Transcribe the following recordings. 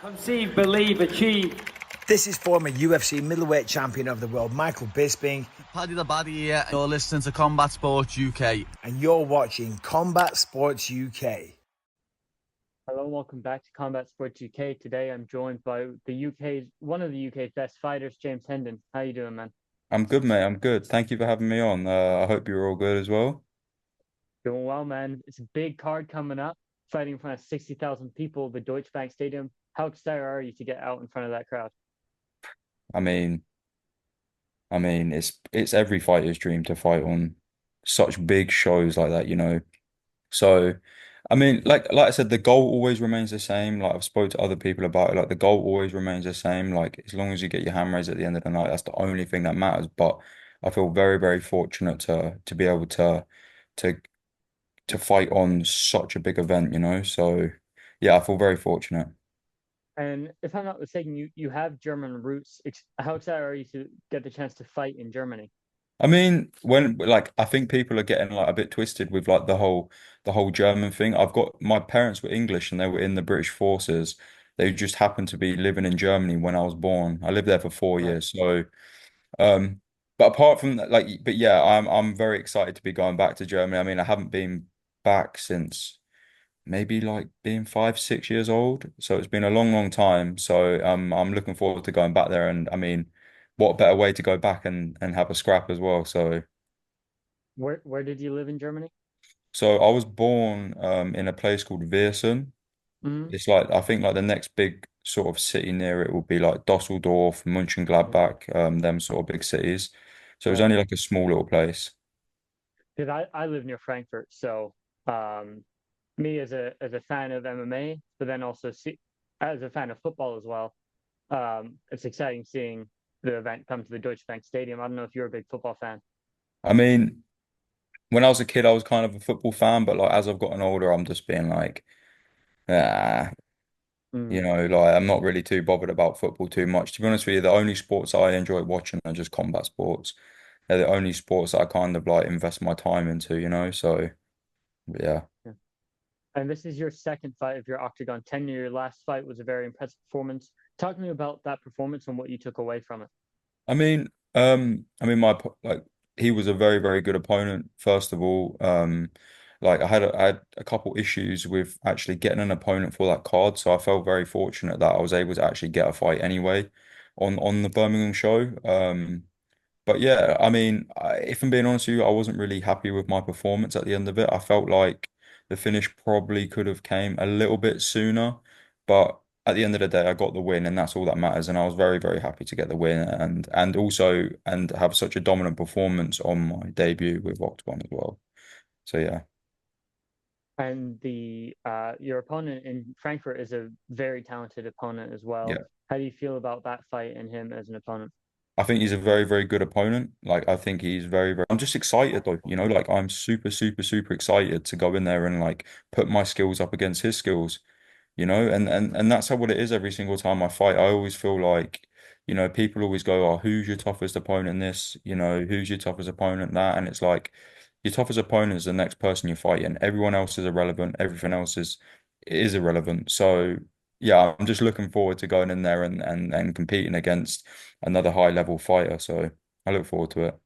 Conceive, believe, achieve. This is former UFC middleweight champion of the world, Michael Bisping. Paddy the Baddy here. You're listening to Combat Sports UK. And you're watching Combat Sports UK. Hello and welcome back to Combat Sports UK. Today I'm joined by one of the UK's best fighters, James Hendin. How you doing, man? I'm good, mate. I'm good. Thank you for having me on. I hope you're all good as well. Doing well, man. It's a big card coming up, fighting in front of 60,000 people at the Deutsche Bank Stadium. How excited are you to get out in front of that crowd? I mean, it's every fighter's dream to fight on such big shows like that. So, like I said, the goal always remains the same. Like I've spoke to other people about it. Like the goal always remains the same. Like as long as you get your hand raised at the end of the night, that's the only thing that matters. But I feel very, very fortunate to be able to to fight on such a big event. So yeah, I feel very fortunate. And if I'm not mistaken, you have German roots. How excited are you to get the chance to fight in Germany? I mean, when like I think people are getting like a bit twisted with like the whole German thing. I've got my parents were English and they were in the British forces. They just happened to be living in Germany when I was born. I lived there for four Right. years. So but apart from that, but yeah, I'm very excited to be going back to Germany. I mean, I haven't been back since maybe like being 5, 6 years old. So it's been a long, long time. So I'm looking forward to going back there. And I mean, what better way to go back and have a scrap as well. Where did you live in Germany? So I was born in a place called Viersen. Hmm. It's like I think like the next big sort of city near it will be like Dusseldorf, Mönchengladbach, them sort of big cities. So it was Right. only like a small little place. Because I live near Frankfurt, so me as a fan of MMA, but then also as a fan of football as well. It's exciting seeing the event come to the Deutsche Bank Stadium. I don't know if you're a big football fan. I mean, when I was a kid, I was kind of a football fan, but like as I've gotten older, I'm just being like, ah, Mm. like I'm not really too bothered about football too much. To be honest with you, the only sports I enjoy watching are just combat sports. They're the only sports that I kind of like invest my time into. So yeah. Yeah. And this is your second fight of your Oktagon tenure. Your last fight was a very impressive performance. Talk to me about that performance and what you took away from it. My like he was a very, very good opponent, first of all. Like I had a couple issues with actually getting an opponent for that card, so I felt very fortunate that I was able to actually get a fight anyway on the Birmingham show. But yeah, I mean, if I'm being honest with you, I wasn't really happy with my performance at the end of it. I felt like the finish probably could have came a little bit sooner, but at the end of the day, I got the win, and that's all that matters. And I was very, very happy to get the win, and also and have such a dominant performance on my debut with Octagon as well. So yeah. And the your opponent in Frankfurt is a very talented opponent as well. Yeah. How do you feel about that fight and him as an opponent? I think he's a very, very good opponent. Like I think he's very, very. I'm just excited though. Like I'm super, super, super excited to go in there and like put my skills up against his skills. And that's how what it is every single time I fight. I always feel like, people always go, "Oh, who's your toughest opponent in this? Who's your toughest opponent that?" And it's like your toughest opponent is the next person you're fighting. Everyone else is irrelevant. Everything else is irrelevant. So yeah, I'm just looking forward to going in there and competing against another high level fighter. So I look forward to it.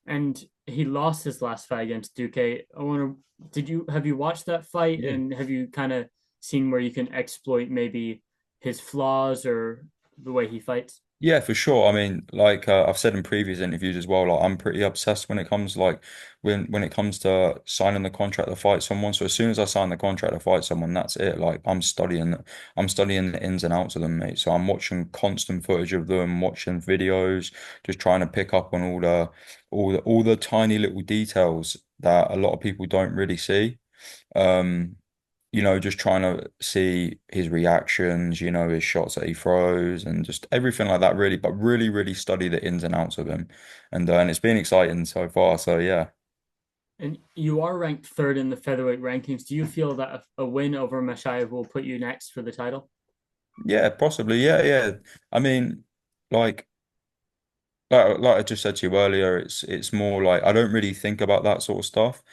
And he lost his last fight against Duque. I wonder, have you watched that fight Yeah. and have you kind of seen where you can exploit maybe his flaws or the way he fights? Yeah, for sure. I mean, like I've said in previous interviews as well, like I'm pretty obsessed when it comes like when it comes to signing the contract to fight someone. So as soon as I sign the contract to fight someone, that's it. Like I'm studying the ins and outs of them, mate. So I'm watching constant footage of them, watching videos, just trying to pick up on all the tiny little details that a lot of people don't really see. Um, just trying to see his reactions, his shots that he throws and just everything like that, really, but really, really study the ins and outs of him. And it's been exciting so far. So yeah. And you are ranked third in the featherweight rankings. Do you feel that a win over Machaev will put you next for the title? Yeah, possibly. Yeah, yeah. I mean, like like I just said to you earlier, it's more like I don't really think about that sort of stuff.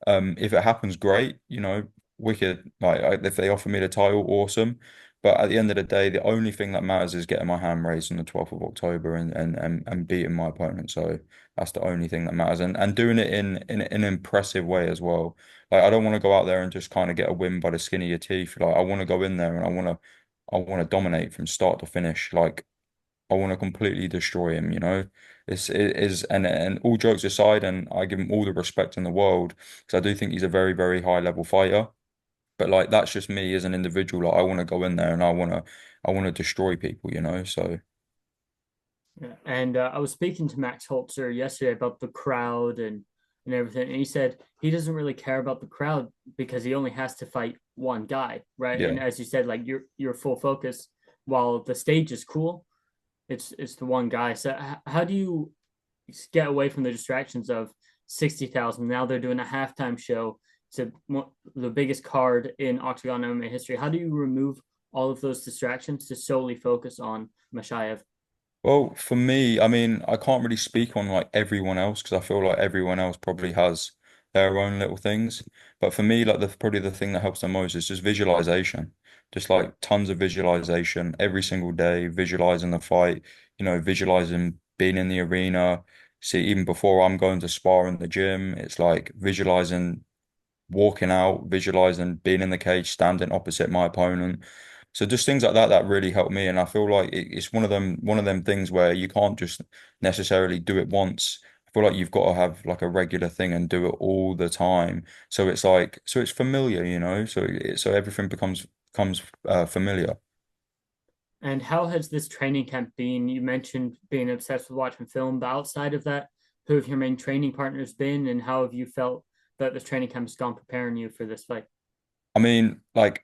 If it happens, great, wicked. Like if they offer me the title, awesome. But at the end of the day, the only thing that matters is getting my hand raised on the 12th of October and beating my opponent. So that's the only thing that matters. And doing it in an impressive way as well. Like I don't want to go out there and just kind of get a win by the skin of your teeth. Like I want to go in there and I want to dominate from start to finish. Like I want to completely destroy him, you know. It is and all jokes aside, and I give him all the respect in the world because I do think he's a very, very high level fighter. But like that's just me as an individual. Like I want to go in there and I want to destroy people, you know. So Yeah. And I was speaking to Max Holzer yesterday about the crowd and everything, and he said he doesn't really care about the crowd because he only has to fight one guy, right? yeah. And as you said, like your full focus, while the stage is cool, it's the one guy. So how do you get away from the distractions of 60,000? Now they're doing a halftime show to the biggest card in Octagon MMA history. How do you remove all of those distractions to solely focus on Machaev? Well, for me, I mean, I can't really speak on like everyone else because I feel like everyone else probably has their own little things. But for me, like the probably the thing that helps the most is just visualization. Just like tons of visualization every single day, visualizing the fight, visualizing being in the arena. See, even before I'm going to spar in the gym, it's like visualizing walking out, visualizing being in the cage, standing opposite my opponent. So just things like that that really help me, and I feel like it's one of them things where you can't just necessarily do it once. I feel like you've got to have like a regular thing and do it all the time. So it's like it's familiar, you know. So everything becomes familiar. And how has this training camp been? You mentioned being obsessed with watching film, but outside of that, who have your main training partners been, and how have you felt that this training camp has gone preparing you for this fight? I mean, like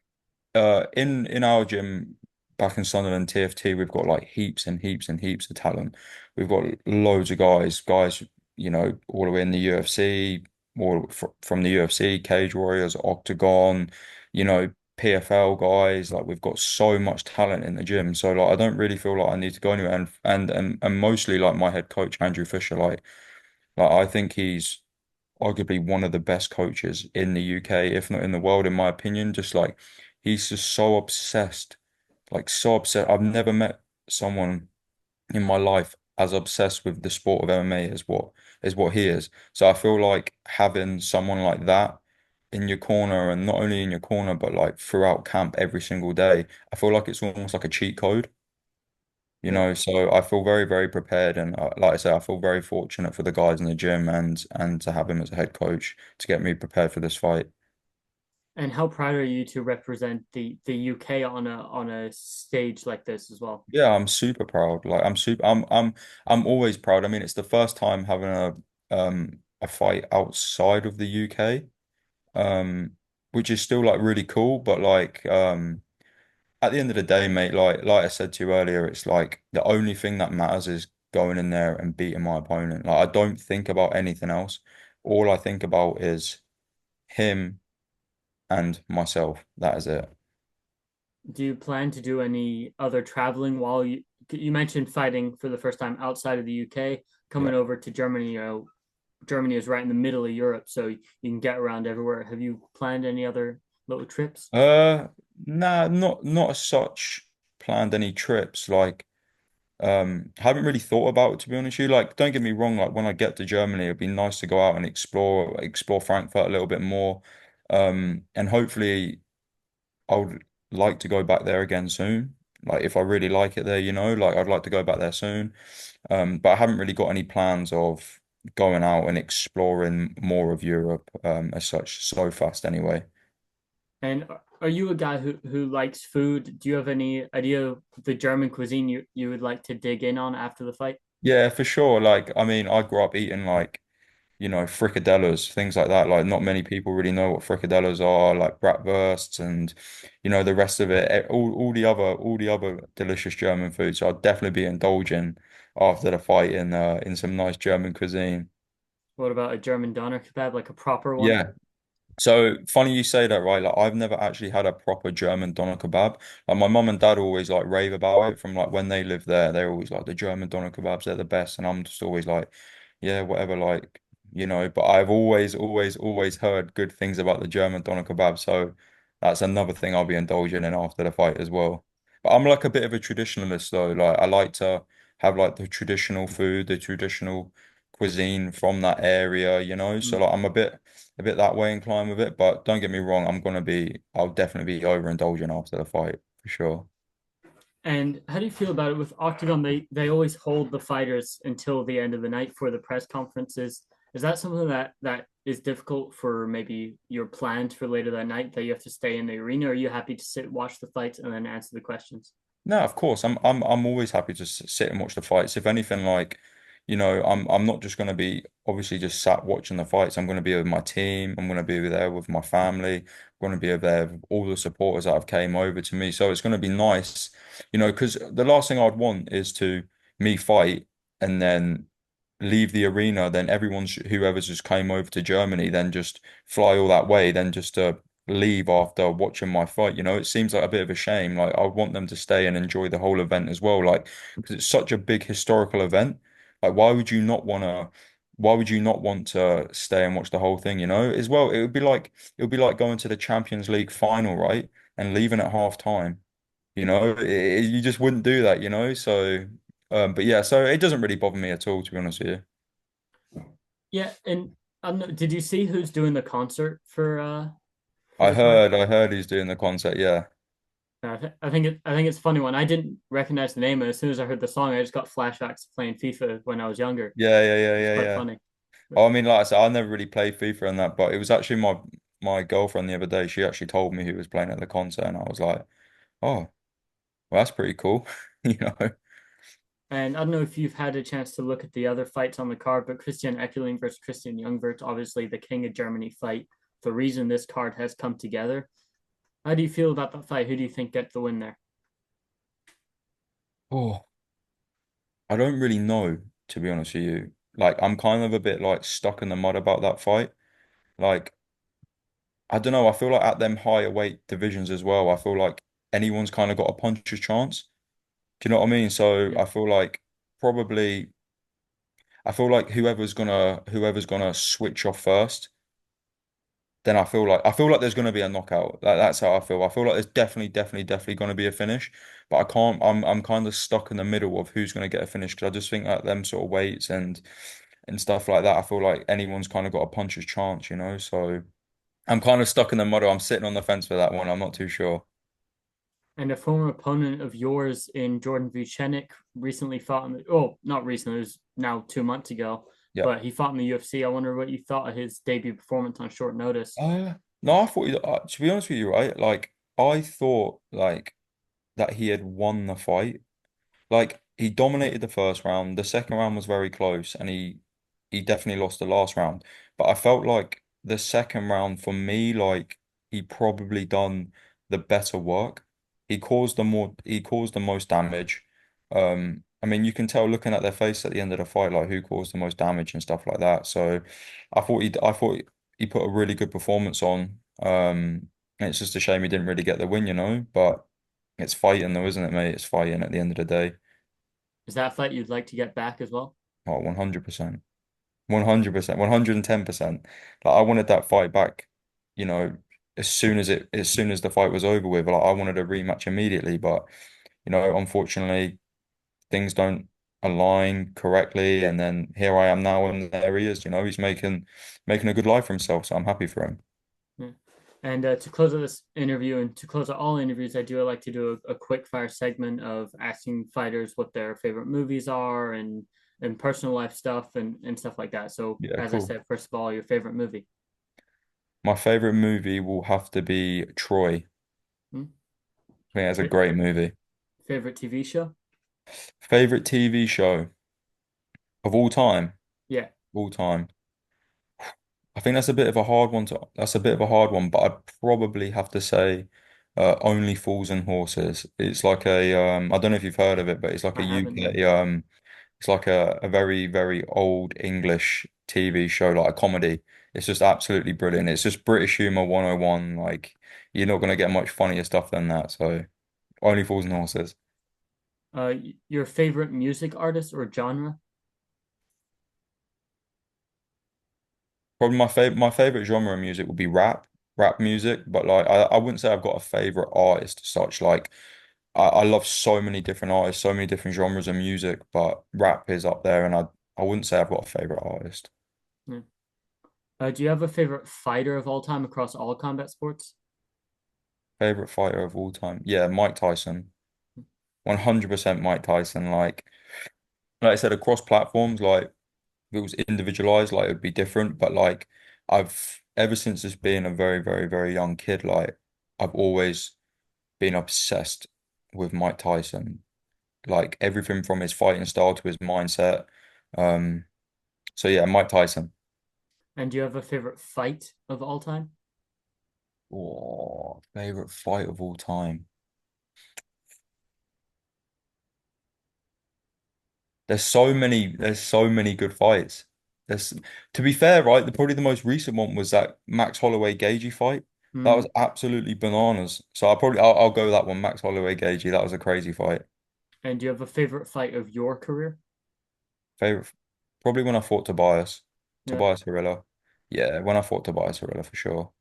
in our gym back in Sunderland TFT, we've got like heaps and heaps and heaps of talent. We've got loads of guys, all the way in the UFC, or from the UFC, Cage Warriors, Octagon, PFL guys. Like we've got so much talent in the gym. So like I don't really feel like I need to go anywhere. And mostly like my head coach Andrew Fisher, like I think he's arguably one of the best coaches in the UK, if not in the world, in my opinion. Just like he's just so obsessed, like so obsessed. I've never met someone in my life as obsessed with the sport of MMA as what he is. So I feel like having someone like that in your corner, and not only in your corner, but like throughout camp every single day, I feel like it's almost like a cheat code. Yeah. So I feel very, very prepared, and like I say, I feel very fortunate for the guys in the gym and to have him as a head coach to get me prepared for this fight. And how proud are you to represent the UK on a stage like this as well? Yeah, I'm super proud. Like I'm always proud. I mean, it's the first time having a fight outside of the UK, um, which is still like really cool. But like at the end of the day, mate, like I said to you earlier, it's like the only thing that matters is going in there and beating my opponent. Like I don't think about anything else. All I think about is him and myself. That is it. Do you plan to do any other traveling while you mentioned fighting for the first time outside of the UK, Yeah. coming over to Germany, Germany is right in the middle of Europe, so you can get around everywhere. Have you planned any other little trips? Uh, nah, not as such planned any trips. Like, haven't really thought about it to be honest with you. Like, don't get me wrong. Like, when I get to Germany, it'd be nice to go out and explore Frankfurt a little bit more. And hopefully, I would like to go back there again soon. Like, if I really like it there, like I'd like to go back there soon. But I haven't really got any plans of going out and exploring more of Europe, as such so fast anyway. And are you a guy who likes food? Do you have any idea of the German cuisine you would like to dig in on after the fight? Yeah, for sure. Like, I mean, I grew up eating like, frikadellas, things like that. Like, not many people really know what frikadellas are, like bratwursts and, the rest of it. All the other delicious German foods. So I'd definitely be indulging after the fight in some nice German cuisine. What about a German Doner Kebab, like a proper one? Yeah. So funny you say that, right? Like I've never actually had a proper German doner kebab. Like my mum and dad always like rave about it from like when they lived there. They're always like the German doner kebabs, they're the best. And I'm just always like, yeah, whatever, but I've always heard good things about the German doner kebab. So that's another thing I'll be indulging in after the fight as well. But I'm like a bit of a traditionalist though. Like I like to have like the traditional food, the traditional cuisine from that area, you know. So Mm. like I'm a bit that way inclined with it. But don't get me wrong, I'll definitely be overindulging after the fight for sure. And how do you feel about it with Octagon? They always hold the fighters until the end of the night for the press conferences. Is that something that is difficult for maybe your plans for later that night that you have to stay in the arena? Or are you happy to sit, watch the fights, and then answer the questions? No, of course. I'm always happy to sit and watch the fights. If anything, like, I'm not just gonna be obviously just sat watching the fights. I'm gonna be with my team. I'm gonna be there with my family. I'm gonna be there with all the supporters that have came over to me. So it's gonna be nice, because the last thing I'd want is to me fight and then leave the arena, then whoever's just came over to Germany, then just fly all that way, then just to leave after watching my fight. It seems like a bit of a shame. Like I want them to stay and enjoy the whole event as well. Like because it's such a big historical event. Like why would you not want to stay and watch the whole thing, As well, it would be like going to the Champions League final, right? And leaving at half time. You just wouldn't do that. So but yeah, so it doesn't really bother me at all, to be honest with you. Yeah, and did you see who's doing the concert for I the card? heard, I heard he's doing the concert. Yeah, I think it's funny when I didn't recognize the name, and as soon as I heard the song, I just got flashbacks to playing FIFA when I was younger. yeah, yeah, yeah, It's yeah, quite yeah. funny. But Oh, I mean, like I said, I never really played FIFA and that, but it was actually my girlfriend the other day. She actually told me who was playing at the concert, and I was like, oh, well, that's pretty cool, you know. And I don't know if you've had a chance to look at the other fights on the card, but Christian Ekeling versus Christian Jungwirth, obviously the King of Germany fight, the reason this card has come together. How do you feel about that fight? Who do you think gets the win there? Oh, I don't really know, to be honest with you. Like, I'm kind of a bit like stuck in the mud about that fight. Like, I don't know. I feel like at them higher weight divisions as well, I feel like anyone's kind of got a puncher's chance. Do you know what I mean? So Yeah. probably I feel like whoever's gonna switch off first, then I feel like there's gonna be a knockout. That's how I feel. I feel like there's definitely gonna be a finish, but I can't. I'm kind of stuck in the middle of who's gonna get a finish because I just think at them sort of weights and stuff like that, I feel like anyone's kind of got a puncher's chance. So I'm kind of stuck in the muddle. I'm sitting on the fence for that one. I'm not too sure. And a former opponent of yours in Jordan Vucenic recently fought in oh, not recently, it was now 2 months ago, Yeah. but he fought in the UFC. I wonder what you thought of his debut performance on short notice. No, I thought to be honest with you, right? Like I thought like that he had won the fight. Like he dominated the first round. The second round was very close, and he definitely lost the last round. But I felt like the second round for me, like he probably done the better work. He caused the most damage. I mean, you can tell looking at their face at the end of the fight, like who caused the most damage and stuff like that. So I thought he put a really good performance on. And it's just a shame he didn't really get the win. But it's fighting though, isn't it, mate? It's fighting at the end of the day. Is that a fight you'd like to get back as well? Oh, 100%. 100%, 110%. Like I wanted that fight back, you know, as soon as the fight was over with. Like I wanted a rematch immediately, but unfortunately things don't align correctly. And then here I am now and there he is, he's making a good life for himself. So I'm happy for him. Yeah. And to close out this interview and to close out all interviews, I like to do a quick fire segment of asking fighters what their favorite movies are and personal life stuff and stuff like that. So Yeah, as I cool. said, first of all, your favorite movie. My favorite movie will have to be Troy. Hmm? I think that's a Fa- great movie. Favorite TV show? Favorite TV show of all time? Yeah, All time. I think that's a bit of a hard one, but I'd probably have to say Only Fools and Horses. It's like I don't know if you've heard of it, but it's like a I haven't known. UK it's like a very, very old English TV show, like a comedy. It's just absolutely brilliant. It's just British humor 101. Like you're not gonna get much funnier stuff than that. So Only Fools and Horses. Your favorite music artist or genre? Probably my favorite genre of music would be rap. rap music, but like I wouldn't say I've got a favorite artist as such. Like I love so many different artists, so many different genres of music, but rap is up there, and I wouldn't say I've got a favorite artist. Yeah. Do you have a favorite fighter of all time across all combat sports? Favorite fighter of all time? Yeah, Mike Tyson. 100% Mike Tyson. Like I said, across platforms, like if it was individualized, like it would be different. But like I've ever since just being a very, very, very young kid, like I've always been obsessed with Mike Tyson. Like everything from his fighting style to his mindset. Um, so yeah, Mike Tyson. And do you have a favorite fight of all time? Oh, favorite fight of all time. There's so many good fights. There's, to be fair, right, probably the most recent one was that Max Holloway Gagey fight. That Hmm. was absolutely bananas. So I'll go with that one, Max Holloway Gagey. That was a crazy fight. And do you have a favorite fight of your career? Favorite, probably when I fought Tobias, Yeah. Tobias Harila. Yeah, when I fought Tobias Harila for sure.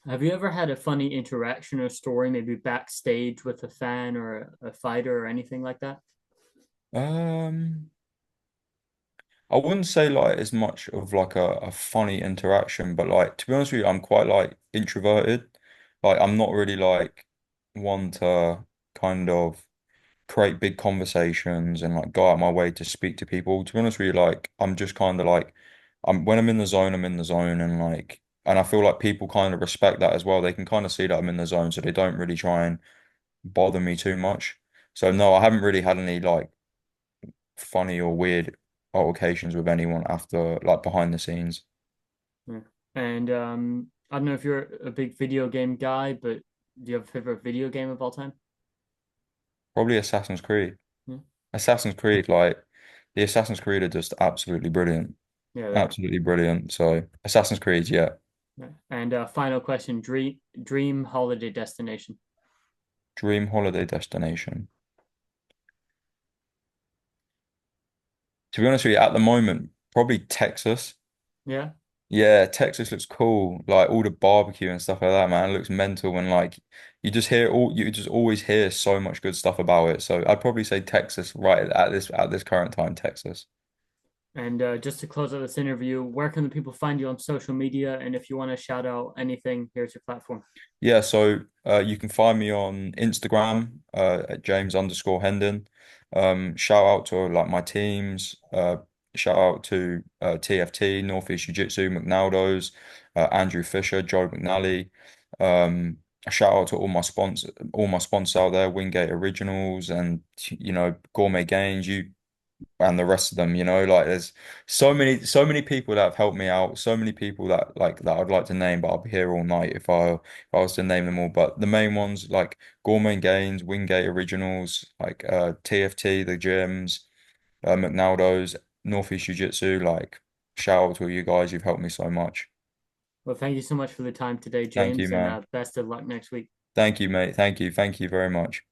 Have you ever had a funny interaction or story, maybe backstage with a fan or a fighter or anything like that? Um, I wouldn't say like as much of like a funny interaction, but like to be honest with you, I'm quite like introverted. Like I'm not really like one to kind of create big conversations and like go out my way to speak to people. To be honest with you, like I'm just kind of like I'm when I'm in the zone, I'm in the zone and like and I feel like people kind of respect that as well. They can kind of see that I'm in the zone, so they don't really try and bother me too much. So no, I haven't really had any like funny or weird altercations with anyone after like behind the scenes. Yeah. And I don't know if you're a big video game guy, but do you have a favorite video game of all time? Probably Assassin's Creed. Yeah, Assassin's Creed, like the Assassin's Creed are just absolutely brilliant. yeah, they are. Absolutely brilliant. So Assassin's Creed, yeah. Yeah. And final question, dream holiday destination. Dream holiday destination. To be honest with you, at the moment, probably Texas. Yeah. Yeah, Texas looks cool. Like all the barbecue and stuff like that, man. It looks mental and like you just always hear so much good stuff about it. So I'd probably say Texas right at this current time, Texas. And just to close out this interview, where can the people find you on social media? And if you want to shout out anything, here's your platform. Yeah, so you can find me on Instagram at James underscore Hendin. Shout out to like my teams. Shout out to TFT, Northeast Jiu-Jitsu, McNaldo's, Andrew Fisher, Joe McNally. A shout out to all my sponsors out there, Wingate Originals and Gourmet Gains. You and the rest of them, like there's so many people that have helped me out, so many people that like that I'd like to name, but I'll be here all night if I was to name them all. But the main ones like Gourmet Gains, Wingate Originals, like TFT, the gyms, McNaldo's, Northeast Jiu Jitsu, like shout out to all you guys, you've helped me so much. Well, thank you so much for the time today, Thank you, James, and man. best of luck next week. Thank you, mate. Thank you. Thank you very much.